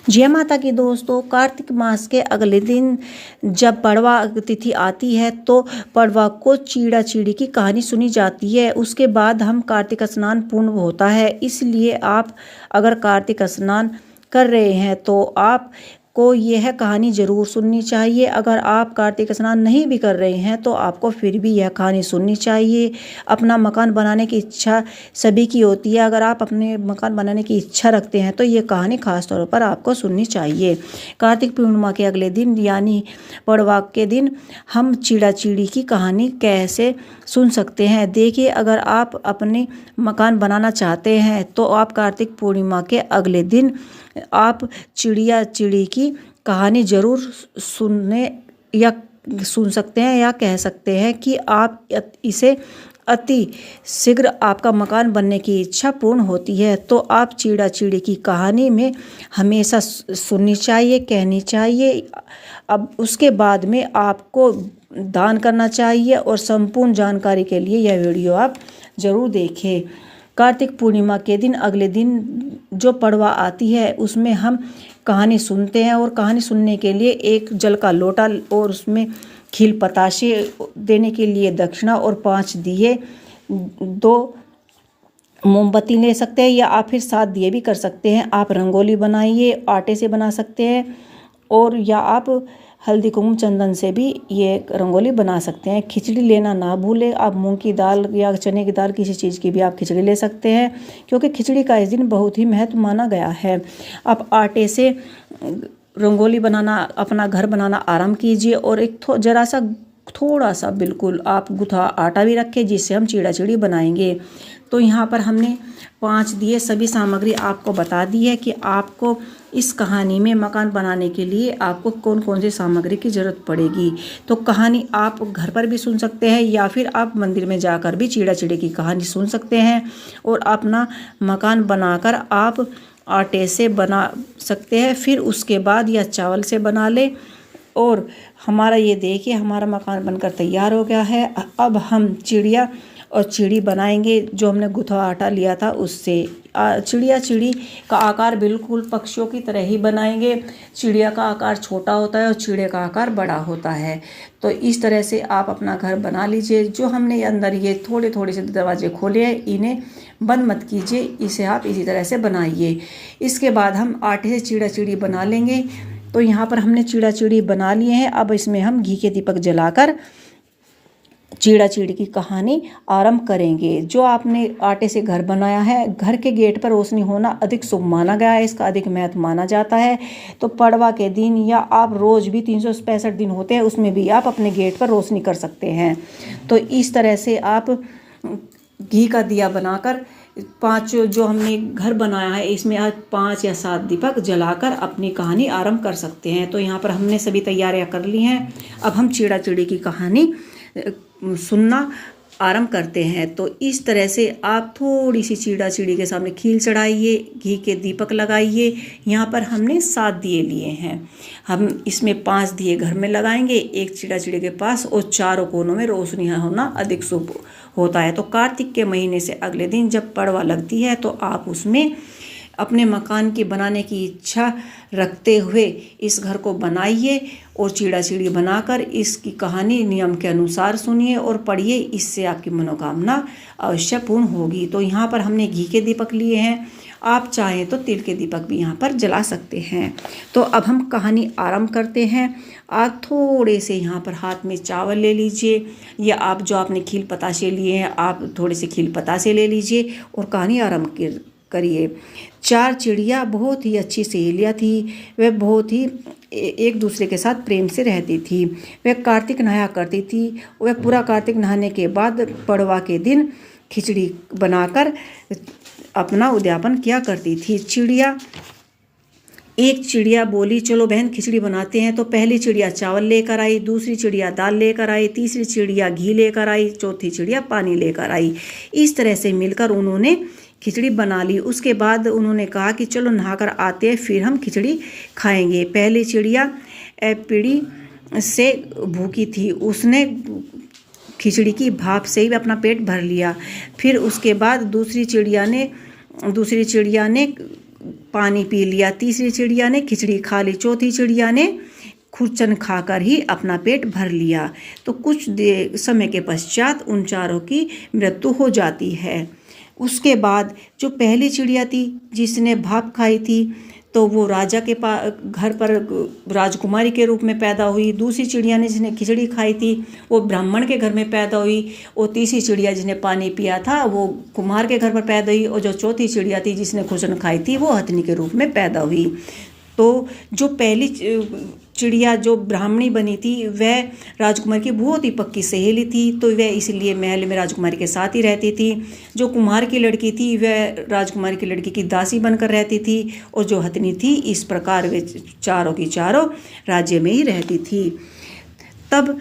जय माता की दोस्तों, कार्तिक मास के अगले दिन जब पड़वा तिथि आती है तो पड़वा को चीड़ा चीड़ी की कहानी सुनी जाती है। उसके बाद हम कार्तिक स्नान पूर्ण होता है। इसलिए आप अगर कार्तिक स्नान कर रहे हैं तो आप को यह कहानी ज़रूर सुननी चाहिए। अगर आप कार्तिक स्नान नहीं भी कर रहे हैं तो आपको फिर भी यह कहानी सुननी चाहिए। अपना मकान बनाने की इच्छा सभी की होती है। अगर आप अपने मकान बनाने की इच्छा रखते हैं तो ये कहानी खास तौर पर आपको सुननी चाहिए। कार्तिक पूर्णिमा के अगले दिन यानी पड़वा के दिन हम चीड़ा चीड़ी की कहानी कैसे सुन सकते हैं। देखिए, अगर आप अपने मकान बनाना चाहते हैं तो आप कार्तिक पूर्णिमा के अगले दिन आप चिड़िया चिड़ी की कहानी ज़रूर सुनने या सुन सकते हैं या कह सकते हैं कि आप इसे अति शीघ्र आपका मकान बनने की इच्छा पूर्ण होती है। तो आप चीड़ा चिड़ी की कहानी में हमेशा सुननी चाहिए, कहनी चाहिए। अब उसके बाद में आपको दान करना चाहिए और संपूर्ण जानकारी के लिए यह वीडियो आप ज़रूर देखें। कार्तिक पूर्णिमा के दिन अगले दिन जो पड़वा आती है उसमें हम कहानी सुनते हैं और कहानी सुनने के लिए एक जल का लोटा और उसमें खील पताशे देने के लिए दक्षिणा और 5 दिए, 2 मोमबत्ती ले सकते हैं या आप फिर 7 दिए भी कर सकते हैं। आप रंगोली बनाइए, आटे से बना सकते हैं और या आप हल्दी कुमकुम चंदन से भी ये रंगोली बना सकते हैं। खिचड़ी लेना ना भूलें। आप मूंग की दाल या चने की दाल किसी चीज़ की भी आप खिचड़ी ले सकते हैं क्योंकि खिचड़ी का इस दिन बहुत ही महत्व माना गया है। आप आटे से रंगोली बनाना, अपना घर बनाना आरंभ कीजिए और एक थोड़ा सा बिल्कुल आप गुथा आटा भी रखें जिससे हम चीड़ा चिड़ी बनाएंगे। तो यहाँ पर हमने 5 दिए सभी सामग्री आपको बता दी है कि आपको इस कहानी में मकान बनाने के लिए आपको कौन कौन सी सामग्री की ज़रूरत पड़ेगी। तो कहानी आप घर पर भी सुन सकते हैं या फिर आप मंदिर में जाकर भी चीड़ा चिड़ी की कहानी सुन सकते हैं और अपना मकान बनाकर आप आटे से बना सकते हैं। फिर उसके बाद या चावल से बना ले। और हमारा ये देखिए, हमारा मकान बनकर तैयार हो गया है। अब हम चिड़िया और चिड़ी बनाएंगे जो हमने गुथा आटा लिया था उससे। चिड़िया चिड़ी का आकार बिल्कुल पक्षियों की तरह ही बनाएंगे। चिड़िया का आकार छोटा होता है और चिड़िया का आकार बड़ा होता है। तो इस तरह से आप अपना घर बना लीजिए। जो हमने अंदर ये थोड़े थोड़े से दरवाजे खोले हैं इन्हें बंद मत कीजिए, इसे आप इसी तरह से बनाइए। इसके बाद हम आटे से चीड़ा चिड़ी बना लेंगे। तो यहाँ पर हमने चीड़ा चिड़ी बना लिए हैं। अब इसमें हम घी के दीपक जलाकर चीड़ा चिड़ी की कहानी आरंभ करेंगे। जो आपने आटे से घर बनाया है, घर के गेट पर रोशनी होना अधिक शुभ माना गया है, इसका अधिक महत्व माना जाता है। तो पड़वा के दिन या आप रोज़ भी 365 दिन होते हैं उसमें भी आप अपने गेट पर रोशनी कर सकते हैं। तो इस तरह से आप घी का दिया बनाकर 5 जो हमने घर बनाया है इसमें आज 5 या 7 दीपक जलाकर अपनी कहानी आरंभ कर सकते हैं। तो यहाँ पर हमने सभी तैयारियां कर ली हैं। अब हम चीड़ा चिड़ी की कहानी सुनना आरंभ करते हैं। तो इस तरह से आप थोड़ी सी चीड़ा चिड़ी के सामने खील चढ़ाइए, घी के दीपक लगाइए। यहाँ पर हमने 7 दिए लिए हैं। हम इसमें 5 दिए घर में लगाएंगे, एक चीड़ा चिड़ी के पास और चारों कोनों में रोशनी होना अधिक शुभ होता है। तो कार्तिक के महीने से अगले दिन जब पड़वा लगती है तो आप उसमें अपने मकान की बनाने की इच्छा रखते हुए इस घर को बनाइए और चीड़ा चिड़ी बनाकर इसकी कहानी नियम के अनुसार सुनिए और पढ़िए। इससे आपकी मनोकामना अवश्य पूर्ण होगी। तो यहाँ पर हमने घी के दीपक लिए हैं, आप चाहें तो तिल के दीपक भी यहाँ पर जला सकते हैं। तो अब हम कहानी आरंभ करते हैं। आप थोड़े से यहाँ पर हाथ में चावल ले लीजिए या आप जो आपने खील पताशे लिए हैं आप थोड़े से खील पताशे ले लीजिए और कहानी आरंभ करिए। 4 चिड़िया बहुत ही अच्छी सहेलियाँ थी। वह बहुत ही एक दूसरे के साथ प्रेम से रहती थी। वह कार्तिक नहाया करती थी। वह पूरा कार्तिक नहाने के बाद पड़वा के दिन खिचड़ी बनाकर अपना उद्यापन किया करती थी। एक चिड़िया बोली, चलो बहन खिचड़ी बनाते हैं। तो पहली चिड़िया चावल लेकर आई, दूसरी चिड़िया दाल लेकर आई, तीसरी चिड़िया घी लेकर आई, चौथी चिड़िया पानी लेकर आई। इस तरह से मिलकर उन्होंने खिचड़ी बना ली। उसके बाद उन्होंने कहा कि चलो नहाकर आते हैं फिर हम खिचड़ी खाएंगे। पहली चिड़िया पीढ़ी से भूखी थी, उसने खिचड़ी की भाप से ही अपना पेट भर लिया। फिर उसके बाद दूसरी चिड़िया ने पानी पी लिया, तीसरी चिड़िया ने खिचड़ी खा ली, चौथी चिड़िया ने खुरचन खाकर ही अपना पेट भर लिया। तो कुछ समय के पश्चात उन चारों की मृत्यु हो जाती है। उसके बाद जो पहली चिड़िया थी जिसने भाप खाई थी, तो वो राजा के घर पर राजकुमारी के रूप में पैदा हुई। दूसरी चिड़िया ने जिसने खिचड़ी खाई थी वो ब्राह्मण के घर में पैदा हुई। और तीसरी चिड़िया जिसने पानी पिया था वो कुम्हार के घर पर पैदा हुई। और जो चौथी चिड़िया थी जिसने खुरचन खाई थी वो हथनी के रूप में पैदा हुई। तो जो पहली चिड़िया जो ब्राह्मणी बनी थी वह राजकुमारी की बहुत ही पक्की सहेली थी, तो वह इसलिए महल में राजकुमारी के साथ ही रहती थी। जो कुम्हार की लड़की थी वह राजकुमारी की लड़की की दासी बनकर रहती थी। और जो हथनी थी, इस प्रकार वे चारों की चारों राज्य में ही रहती थी। तब